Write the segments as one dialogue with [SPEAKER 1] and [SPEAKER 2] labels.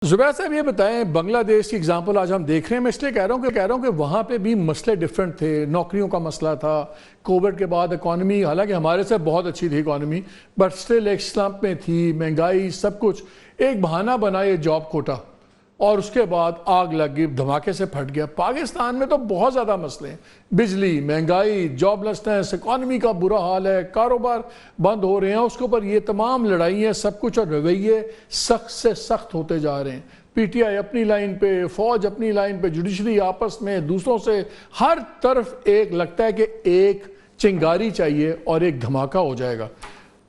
[SPEAKER 1] जुबैर साहब ये बताएं, बांग्लादेश की एग्जांपल आज हम देख रहे हैं। मैं इसलिए कह रहा हूँ कि वहाँ पे भी मसले डिफरेंट थे। नौकरियों का मसला था, कोविड के बाद इकॉनमी, हालांकि हमारे से बहुत अच्छी थी इकॉनमी, बट स्टिल एक स्लंप में थी, महंगाई सब कुछ। एक बहाना बना ये जॉब कोटा, और उसके बाद आग लग गई, धमाके से फट गया। पाकिस्तान में तो बहुत ज़्यादा मसले हैं, बिजली, महंगाई, जॉबलेसनेस, इकॉनमी का बुरा हाल है, कारोबार बंद हो रहे हैं, उसके ऊपर ये तमाम लड़ाइयाँ सब कुछ, और रवैये सख्त से सख्त होते जा रहे हैं। पीटीआई अपनी लाइन पे, फौज अपनी लाइन पे, जुडिशरी आपस में दूसरों से, हर तरफ एक लगता है कि एक चिंगारी चाहिए और एक धमाका हो जाएगा।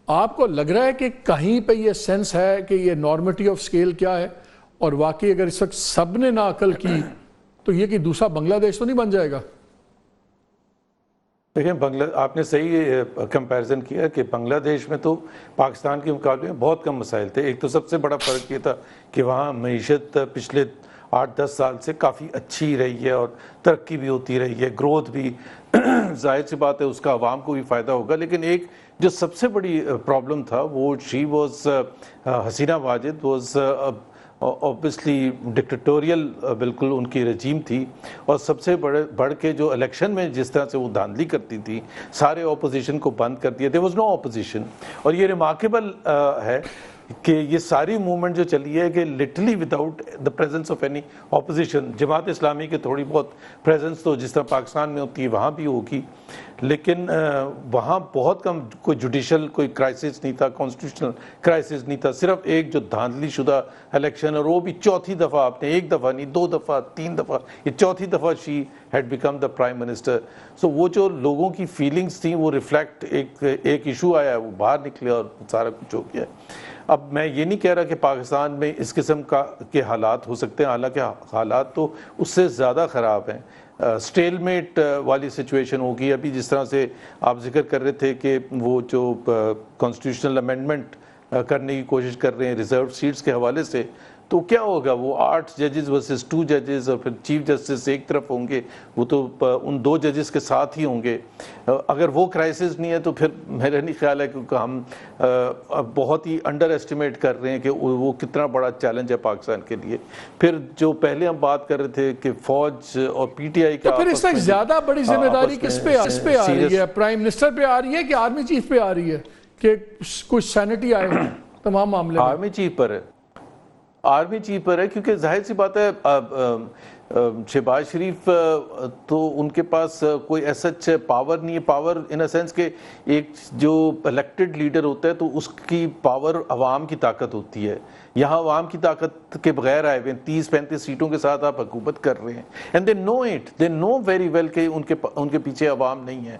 [SPEAKER 1] आपको लग रहा है कि कहीं पे ये सेंस है कि ये नॉर्मेटिव ऑफ स्केल क्या है, और वाकई अगर इस वक्त सब ने ना अकल की तो ये कि दूसरा बांग्लादेश तो नहीं बन जाएगा?
[SPEAKER 2] देखिए, आपने सही कंपैरिजन किया कि बांग्लादेश में तो पाकिस्तान के मुकाबले में बहुत कम मसाइल थे। एक तो सबसे बड़ा फ़र्क ये था कि वहाँ मईशत पिछले 8-10 साल से काफ़ी अच्छी रही है और तरक्की भी होती रही है, ग्रोथ भी जाहिर सी बात है उसका आवाम को भी फ़ायदा होगा। लेकिन एक जो सबसे बड़ी प्रॉब्लम था वो हसीना वाजिद वॉज ऑब्वियसली डिक्टेटोरियल, बिल्कुल उनकी रजीम थी। और सबसे बढ़ के जो इलेक्शन में जिस तरह से वो धांधली करती थी, सारे ऑपोजिशन को बंद कर दिया, देयर वाज नो ऑपोजिशन। और ये रिमार्केबल है कि ये सारी मूवमेंट जो चली है कि literally without the presence of any opposition. Jamaat Islami के थोड़ी बहुत प्रेजेंस तो जिस तरह पाकिस्तान में होती है वहाँ भी होगी, लेकिन वहाँ बहुत कम, कोई जुडिशल कोई क्राइसिस नहीं था, कॉन्स्टिट्यूशनल क्राइसिस नहीं था, सिर्फ एक जो धांधली शुदा इलेक्शन, और वो भी चौथी दफ़ा, आपने एक दफ़ा नहीं, 2 दफ़ा 3 दफ़ा, ये चौथी दफ़ा she had become the prime minister. So वो जो लोगों की फीलिंग्स थी वो रिफ्लेक्ट, एक इशू आया, वो बाहर निकले और सारा कुछ हो गया। अब मैं ये नहीं कह रहा कि पाकिस्तान में इस किस्म के हालात हो सकते हैं, हालांकि हालात तो उससे ज़्यादा ख़राब हैं। स्टेलमेट वाली सिचुएशन होगी। अभी जिस तरह से आप जिक्र कर रहे थे कि वो जो कॉन्स्टिट्यूशनल अमेंडमेंट करने की कोशिश कर रहे हैं रिजर्व सीट्स के हवाले से, तो क्या होगा? वो 8 जजेस वर्सेस 2 जजेस, और फिर चीफ जस्टिस एक तरफ होंगे, वो तो उन 2 जजेस के साथ ही होंगे। अगर वो क्राइसिस नहीं है तो फिर मेरा नहीं ख्याल है, क्योंकि हम बहुत ही अंडर एस्टिमेट कर रहे हैं कि वो कितना बड़ा चैलेंज है पाकिस्तान के लिए। फिर जो पहले हम बात कर रहे थे कि फौज और पीटीआई का,
[SPEAKER 1] तो फिर इससे ज्यादा बड़ी जिम्मेदारी किस पे आ रही है? प्राइम मिनिस्टर पे आ रही है कि आर्मी चीफ पे आ रही है कि कुछ सैनिटी आए तमाम मामले में?
[SPEAKER 2] आर्मी चीफ पर है, आर्मी चीफ पर है, क्योंकि जाहिर सी बात है शहबाज शरीफ तो उनके पास कोई ऐसा पावर नहीं है। पावर इन अ सेंस के एक जो इलेक्टेड लीडर होता है तो उसकी पावर अवाम की ताकत होती है। यहाँ अवाम की ताकत के बगैर आए हुए 30-35 सीटों के साथ आप हुकूमत कर रहे हैं, and they know it, they know very well कि उनके पीछे अवाम नहीं है।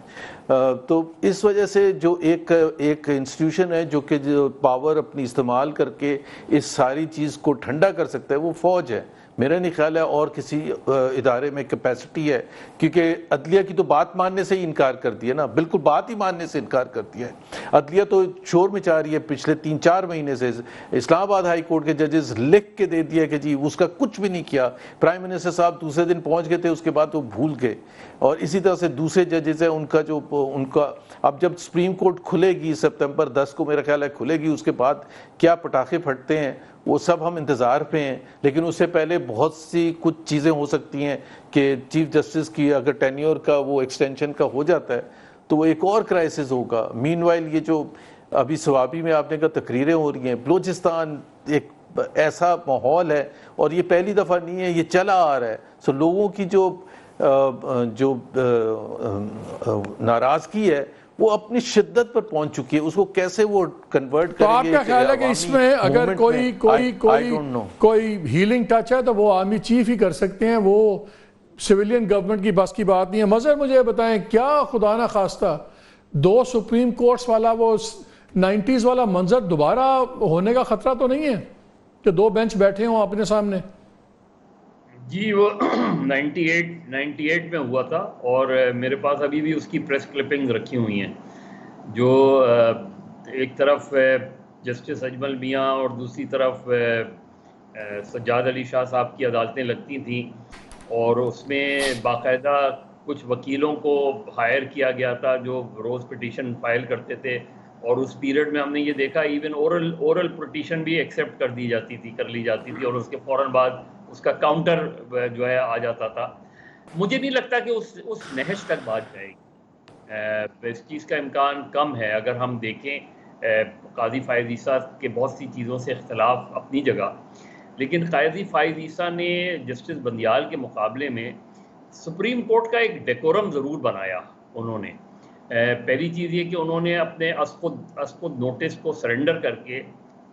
[SPEAKER 2] तो इस वजह से जो एक इंस्टीट्यूशन है जो कि जो पावर अपनी इस्तेमाल करके इस सारी चीज़ को ठंडा कर सकता है, वो फौज है। मेरा नहीं ख्याल है और किसी इदारे में कैपेसिटी है, क्योंकि अदलिया की तो बात मानने से ही इनकार कर दिया ना, बिल्कुल बात ही मानने से इनकार कर दिया है। अदलिया तो शोर मचा रही है पिछले 3-4 महीने से। इस्लामाबाद हाई कोर्ट के जजेस लिख के दे दिया कि जी उसका कुछ भी नहीं किया। प्राइम मिनिस्टर साहब दूसरे दिन पहुंच गए थे, उसके बाद वो भूल गए। और इसी तरह से दूसरे जजेस है उनका अब जब सुप्रीम कोर्ट खुलेगी सितंबर 10 को, मेरा ख्याल है खुलेगी, उसके बाद क्या पटाखे फटते हैं वो सब हम इंतज़ार पे हैं। लेकिन उससे पहले बहुत सी कुछ चीज़ें हो सकती हैं कि चीफ जस्टिस की अगर टेन्योर का वो एक्सटेंशन का हो जाता है तो वो एक और क्राइसिस होगा। मीनवाइल ये जो अभी सवाबी में आपने कहा तकरीरें हो रही हैं, बलूचिस्तान एक ऐसा माहौल है, और ये पहली दफ़ा नहीं है, ये चला आ रहा है। सो लोगों की जो नाराज़गी है वो अपनी शिद्दत पर पहुंच चुकी है, उसको कैसे वो कन्वर्ट करेंगे?
[SPEAKER 1] तो आपका ख्याल है कि इसमें अगर कोई हीलिंग टच है तो वो आर्मी चीफ ही कर सकते हैं, वो सिविलियन गवर्नमेंट की बस की बात नहीं है? मज़र मुझे बताएं, क्या खुदा ना खास्ता 2 सुप्रीम कोर्ट्स वाला वो 90s वाला मंजर दोबारा होने का खतरा तो नहीं है कि 2 बेंच बैठे हों अपने सामने?
[SPEAKER 3] जी, वो 98 में हुआ था, और मेरे पास अभी भी उसकी प्रेस क्लिपिंग रखी हुई हैं, जो एक तरफ जस्टिस अजमल मियाँ और दूसरी तरफ सज्जाद अली शाह साहब की अदालतें लगती थीं, और उसमें बाकायदा कुछ वकीलों को हायर किया गया था जो रोज़ पिटीशन फाइल करते थे और उस पीरियड में हमने ये देखा इवन ओरल पिटीशन भी एक्सेप्ट कर ली जाती थी और उसके फ़ौरन बाद उसका काउंटर जो है आ जाता था। मुझे नहीं लगता कि उस नहज तक बात जाएगी। इस चीज़ का इम्कान कम है। अगर हम देखें काजी फ़ाइज़ ईसा के बहुत सी चीज़ों से इख्तलाफ अपनी जगह, लेकिन काजी फ़ाइज़ ईसा ने जस्टिस बंदियाल के मुकाबले में सुप्रीम कोर्ट का एक डेकोरम ज़रूर बनाया उन्होंने। पहली चीज़ ये कि उन्होंने अपने अस्पुद नोटिस को सरेंडर करके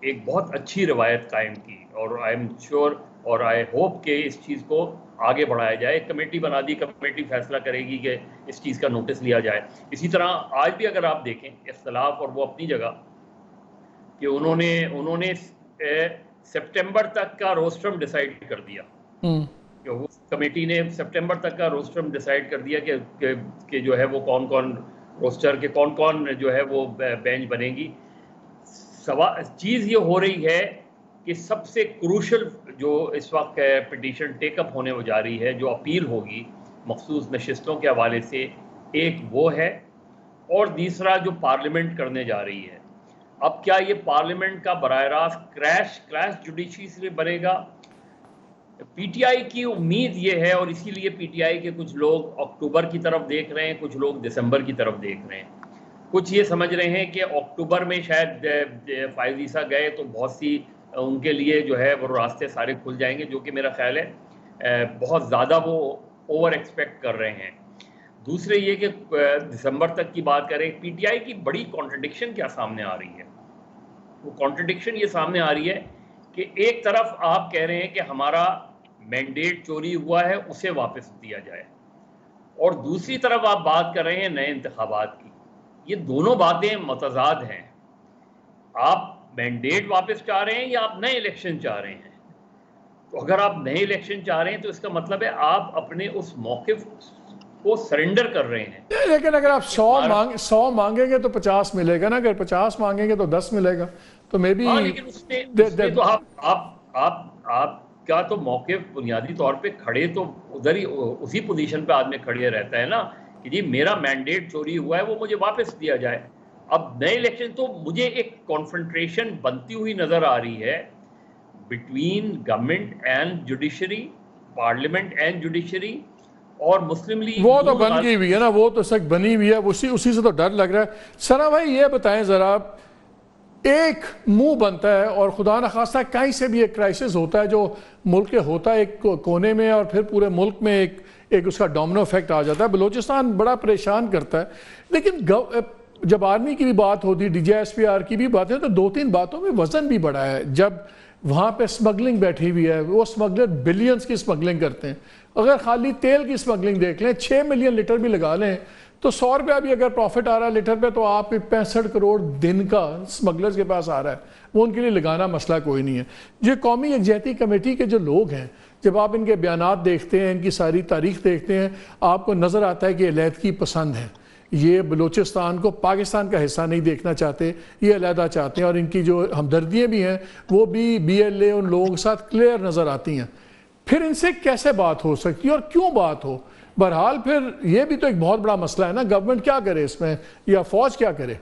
[SPEAKER 3] एक बहुत अच्छी रवायत कायम की और आई एम श्योर और आई होप कि इस चीज़ को आगे बढ़ाया जाए। कमेटी बना दी, कमेटी फैसला करेगी कि इस चीज़ का नोटिस लिया जाए। इसी तरह आज भी अगर आप देखें इख्तलाफ और वो अपनी जगह कि उन्होंने सितंबर तक का रोस्ट्रम डिसाइड कर दिया कि उस कमेटी ने सितंबर तक का रोस्ट्रम डिसाइड कर दिया कि जो है वो कौन रोस्टर के कौन जो है वो बेंच बनेगी। चीज़ ये हो रही है कि सबसे क्रूशल जो इस वक्त पिटीशन टेकअप होने जा रही है, जो अपील होगी मखसूस नशिस्तों के हवाले से, एक वो है और दूसरा जो पार्लियामेंट करने जा रही है। अब क्या ये पार्लियामेंट का बराह रास्त क्रैश जुडिशरी बनेगा? पीटीआई की उम्मीद ये है और इसीलिए पीटीआई के कुछ लोग अक्टूबर की तरफ देख रहे हैं, कुछ लोग दिसंबर की तरफ देख रहे हैं। कुछ ये समझ रहे हैं कि अक्टूबर में शायद फ़ाइज़ ईसा गए तो बहुत सी उनके लिए जो है वो रास्ते सारे खुल जाएंगे, जो कि मेरा ख्याल है बहुत ज़्यादा वो ओवर एक्सपेक्ट कर रहे हैं। दूसरे ये कि दिसंबर तक की बात करें, पीटीआई की बड़ी कॉन्ट्रडिक्शन क्या सामने आ रही है? वो कॉन्ट्रडिक्शन ये सामने आ रही है कि एक तरफ आप कह रहे हैं कि हमारा मैंडेट चोरी हुआ है, उसे वापस दिया जाए, और दूसरी तरफ आप बात कर रहे हैं नए इंतखाबात की। ये दोनों बातें मतजाद हैं। आप मैंडेट वापस चाह रहे हैं या आप नए इलेक्शन चाह रहे हैं? तो अगर आप नए इलेक्शन चाह रहे हैं तो इसका मतलब है आप अपने उस मौक़िफ़ को सरेंडर कर रहे हैं।
[SPEAKER 1] लेकिन अगर आप 100 मांगेंगे तो 50 मिलेगा ना, अगर 50 मांगेंगे तो 10 मिलेगा, तो मे बी।
[SPEAKER 3] हाँ, लेकिन उसमें तो आपका तो मौक़िफ़ बुनियादी तौर पे खड़े तो उधर ही उसी पोजीशन पे आदमी खड़े रहता है ना कि जी मेरा मैंडेट चोरी हुआ है, वो मुझे वापस दिया जाए। अब नए इलेक्शन तो मुझे एक कॉन्फ्रंट्रेशन बनती हुई नजर आ रही है between government and judiciary, parliament and judiciary और मुस्लिम लीग।
[SPEAKER 1] वो तो बन गई हुई है ना, वो तो सख्त बनी हुई है, उसी से तो डर लग रहा है। सना भाई ये बताएं जरा, एक मुंह बनता है और खुदा न खास्ता कहीं से भी एक क्राइसिस होता है जो मुल्क के होता है एक कोने में और फिर पूरे मुल्क में एक उसका डोमिनो इफेक्ट आ जाता है। बलूचिस्तान बड़ा परेशान करता है। लेकिन जब आर्मी की भी बात होती है, DGSPR की भी बात है, तो 2-3 बातों में वजन भी बढ़ा है। जब वहाँ पे स्मगलिंग बैठी हुई है, वो स्मगलर बिलियंस की स्मगलिंग करते हैं। अगर खाली तेल की स्मगलिंग देख लें, 6 मिलियन लीटर भी लगा लें तो 100 रुपया भी अगर प्रॉफिट आ रहा है लीटर पे, तो आप 65 करोड़ दिन का स्मगलर्स के पास आ रहा है। वो उनके लिए लगाना मसला कोई नहीं है। ये कौमी यकजहती कमेटी के जो लोग हैं, जब आप इनके बयानात देखते हैं, इनकी सारी तारीख देखते हैं, आपको नज़र आता है कि अलहदगी पसंद है। ये बलूचिस्तान को पाकिस्तान का हिस्सा नहीं देखना चाहते, ये अलहदा चाहते हैं, और इनकी जो हमदर्दियाँ भी हैं वो भी BLA उन लोगों के साथ क्लियर नज़र आती हैं। फिर इनसे कैसे बात हो सकती है और क्यों बात हो? बहरहाल फिर ये भी तो एक बहुत बड़ा मसला है ना, गवर्नमेंट क्या करे इसमें या फौज क्या करे?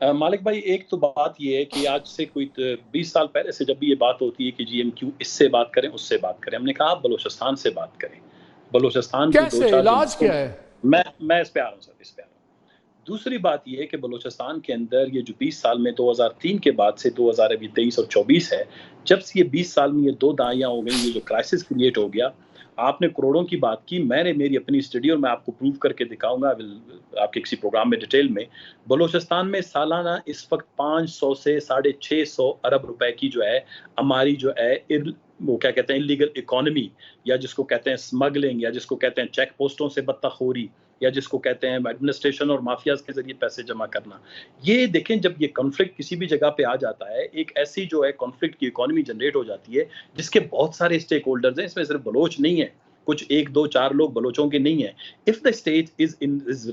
[SPEAKER 4] मालिक भाई, एक तो बात ये है कि आज से कोई 20 साल पहले से जब भी ये बात होती है कि GMQ इससे बात करें उससे बात करें, हमने कहा आप बलूचिस्तान से बात करें। बलूचिस्तान
[SPEAKER 1] कैसे, इलाज क्या है?
[SPEAKER 4] मैं इस पे आ रहा हूँ सर, इस पे आ रहा हूँ। दूसरी बात ये है कि बलूचिस्तान के अंदर ये जो 20 साल में 2003 के बाद से 2023 और 24 है, जब से ये 20 साल में ये 2 दहाइयाँ हो गई, ये जो क्राइसिस क्रिएट हो गया। आपने करोड़ों की बात की, मैंने मेरी अपनी स्टडी और मैं आपको प्रूव करके दिखाऊंगा आपके किसी प्रोग्राम में डिटेल में। बलूचिस्तान में सालाना इस वक्त 500 से 650 अरब रुपए की जो है हमारी जो है वो क्या कहते हैं इलीगल इकोनॉमी, या जिसको कहते हैं स्मगलिंग, या जिसको कहते हैं चेक पोस्टों से बत्ताखोरी, या जिसको कहते हैं एडमिनिस्ट्रेशन और माफियाज के जरिए पैसे जमा करना। ये देखें, जब ये कॉन्फ्लिक्ट किसी भी जगह पे आ जाता है, एक ऐसी जो है कॉन्फ्लिक्ट की इकोनॉमी जनरेट हो जाती है जिसके बहुत सारे स्टेक होल्डर्स हैं। इसमें सिर्फ बलोच नहीं है, कुछ 1, 2, 4 लोग बलोचों के नहीं है। If the state is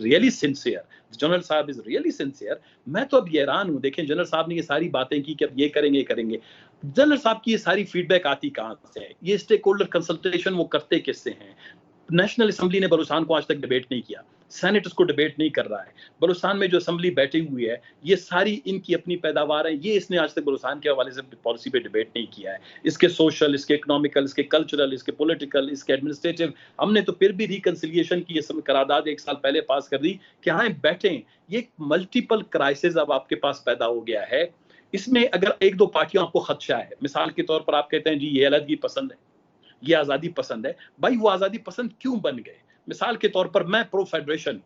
[SPEAKER 4] really sincere, general साहब इज रियली सिंसियर। मैं तो अब हैरान हूं, देखें जनरल साहब ने ये सारी बातें की कि अब ये करेंगे। जनरल साहब की ये सारी फीडबैक आती कहां से है? ये स्टेक होल्डर कंसल्टेशन वो करते किससे हैं? नेशनल असेंबली ने बलूचिस्तान को आज तक डिबेट नहीं किया, सेनेट उसको डिबेट नहीं कर रहा है। बलूचिस्तान में जो असेंबली बैठी हुई है ये सारी इनकी अपनी पैदावार है, ये इसने आज तक बलूचिस्तान के हवाले से पॉलिसी पे डिबेट नहीं किया है। इसके सोशल, इसके इकोनॉमिकल, इसके कल्चरल, इसके पॉलिटिकल, इसके एडमिनिस्ट्रेटिव, हमने तो फिर भी रिकंसिलिएशन की करारदाद 1 साल पहले पास कर दी कि हाँ बैठे। ये मल्टीपल क्राइसिस अब आपके पास पैदा हो गया है। इसमें अगर 1-2 पार्टियों आपको खदशा है, मिसाल के तौर पर आप कहते हैं जी ये अलहदगी पसंद है, ये आज़ादी पसंद है, भाई वो आज़ादी पसंद क्यों बन गए? मिसाल के तौर पर मैं प्रो फेडरेशन,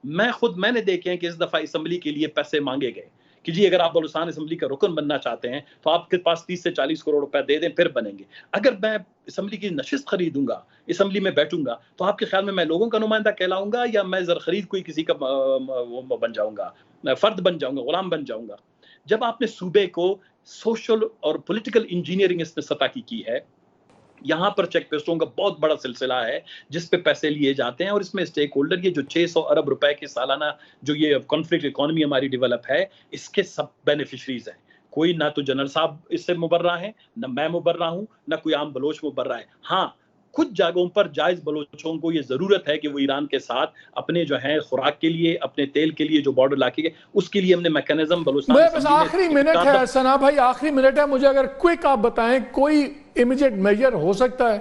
[SPEAKER 4] मैंने देखे हैं कि इस दफा असेंबली के लिए पैसे मांगे गए कि जी अगर आप बलूचिस्तान असेंबली का रुकन बनना चाहते हैं तो आपके पास 30 से 40 करोड़ रुपए दे दें फिर बनेंगे। अगर मैं असेंबली की नशिस्त खरीदूंगा, असेंबली में बैठूंगा, तो आपके ख्याल में मैं लोगों का नुमाइंदा कहलाऊंगा या मैं जर खरीद कोई किसी का बन जाऊंगा, फर्द बन जाऊंगा, गुलाम बन जाऊंगा? जब आपने सूबे को सोशल और पॉलिटिकल इंजीनियरिंग इसने सतह की है, यहाँ पर चेक पोस्टों का बहुत बड़ा सिलसिला है जिस पे पैसे लिए जाते हैं, और इसमें स्टेक होल्डर, ये जो 600 अरब रुपए के सालाना जो ये कॉन्फ्लिक्ट इकोनॉमी हमारी डेवलप है, इसके सब बेनिफिशरीज हैं। कोई ना तो जनरल साहब इससे मुबर्रा है, ना मैं मुबर्रा हूँ, ना कोई आम बलोच मुबर्रा है। हाँ, कुछ जगहों पर जायज बलोचों को ये जरूरत है कि वो ईरान के साथ अपने जो है खुराक के लिए, अपने तेल के लिए जो बॉर्डर इलाके के, उसके लिए हमने मैकेनिज्म बस
[SPEAKER 1] आखिरी मिनट है सना भाई, आखिरी मिनट है, मुझे अगर क्विक आप बताएं कोई इमीडिएट मेजर हो सकता है?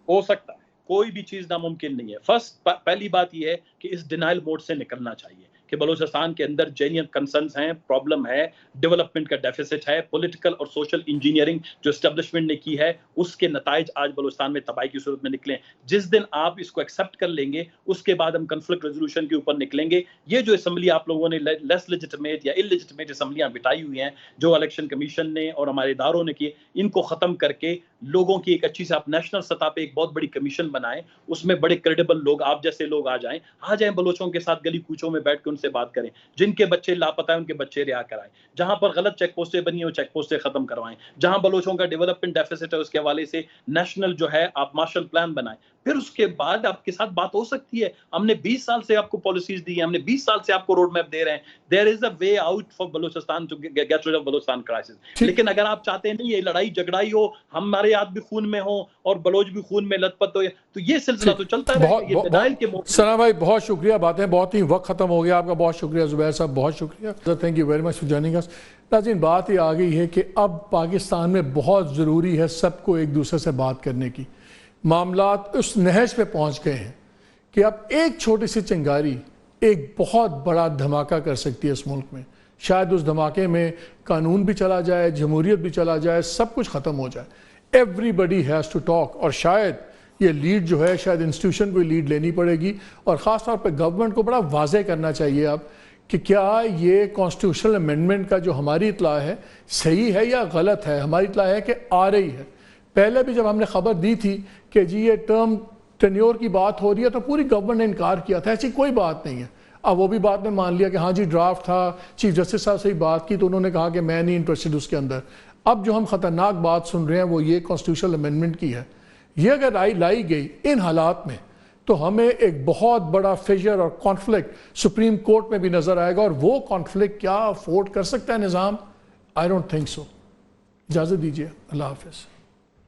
[SPEAKER 4] हो सकता है, कोई भी चीज नामुमकिन नहीं है। पहली बात यह है कि इस डिनाइल मोड से निकलना चाहिए कि बलूचिस्तान के अंदर जेन्युइन कंसर्न्स हैं, प्रॉब्लम है, डेवलपमेंट का डेफिसिट है, पॉलिटिकल और सोशल इंजीनियरिंग जो एस्टेब्लिशमेंट ने की है उसके नताइज आज बलूचिस्तान में तबाही की सूरत में निकले। जिस दिन आप इसको एक्सेप्ट कर लेंगे उसके बाद हम कन्फ्लिक्ट रेजोल्यूशन के ऊपर निकलेंगे। ये जो असेंबली आप लोगों ने लेस लेजिटिमेट या इललेजिटिमेट असेंबलियां बिठाई हुई हैं जो इलेक्शन कमीशन ने और हमारे इदारों ने की, इनको खत्म करके लोगों की एक अच्छी से आप नेशनल सतह पे एक बहुत बड़ी कमीशन बनाएं, उसमें बड़े क्रेडिबल लोग, आप जैसे लोग आ जाएं बलूचों के साथ गली कूचों में बैठ के उनसे बात करें, जिनके बच्चे लापता है उनके बच्चे रिहा कराएं, जहां पर गलत चेक पोस्टें बनी हो चेक पोस्टें खत्म करवाएं, जहां बलूचों का डेवलपमेंट डेफिसिट है उसके हवाले से नेशनल जो है आप मार्शल प्लान बनाएं। फिर उसके बाद आपके साथ बात हो सकती है। हमने 20 साल से आपको पॉलिसीज दी हैं, हमने 20 साल से आपको रोड मैप दे रहे हैं। There is a way out for Balochistan to get rid of Balochistan crisis. लेकिन अगर आप चाहते नहीं ये लड़ाई झगड़ाई हो, हमारे हाथ भी खून में हो और बलोच भी खून में लथपथ हो, तो ये सिलसिला तो चलता रहेगा।
[SPEAKER 1] सना भाई बहुत शुक्रिया, बातें बहुत ही वक्त खत्म हो गया आपका, बहुत शुक्रिया जुबैर साहब, बहुत शुक्रिया, thank you very much for joining us. नाज़रीन बात ये आ गई है कि अब पाकिस्तान में बहुत ज़रूरी है सबको एक दूसरे से बात करने की। मामलात उस नहज पे पहुंच गए हैं कि अब एक छोटी सी चिंगारी एक बहुत बड़ा धमाका कर सकती है इस मुल्क में। शायद उस धमाके में कानून भी चला जाए, जमहूरियत भी चला जाए, सब कुछ ख़त्म हो जाए। एवरीबडी हैज़ टू टॉक, और शायद ये लीड जो है शायद इंस्टीट्यूशन को लीड लेनी पड़ेगी, और ख़ास तौर पर गवर्नमेंट को बड़ा वाज़ेह करना चाहिए अब कि क्या ये कॉन्स्टिट्यूशनल अमेंडमेंट का जो हमारी इत्तला है सही है या गलत है। हमारी इत्तला है कि आ रही है। पहले भी जब हमने खबर दी थी कि जी ये टर्म टेन्योर की बात हो रही है तो पूरी गवर्नमेंट ने इनकार किया था, ऐसी कोई बात नहीं है। अब वो भी बात में मान लिया कि हाँ जी ड्राफ्ट था, चीफ जस्टिस साहब से ही बात की तो उन्होंने कहा कि मैं नहीं इंटरेस्टेड उसके अंदर। अब जो हम ख़तरनाक बात सुन रहे हैं वो ये कॉन्स्टिट्यूशनल अमेंडमेंट की है। ये अगर लाई गई इन हालात में तो हमें एक बहुत बड़ा फिशर और कॉन्फ्लिक्ट सुप्रीम कोर्ट में भी नजर आएगा, और वो कॉन्फ्लिक्ट क्या अफोर्ड कर सकता है निज़ाम? I don't think so. इजाज़त दीजिए, अल्लाह हाफिज़।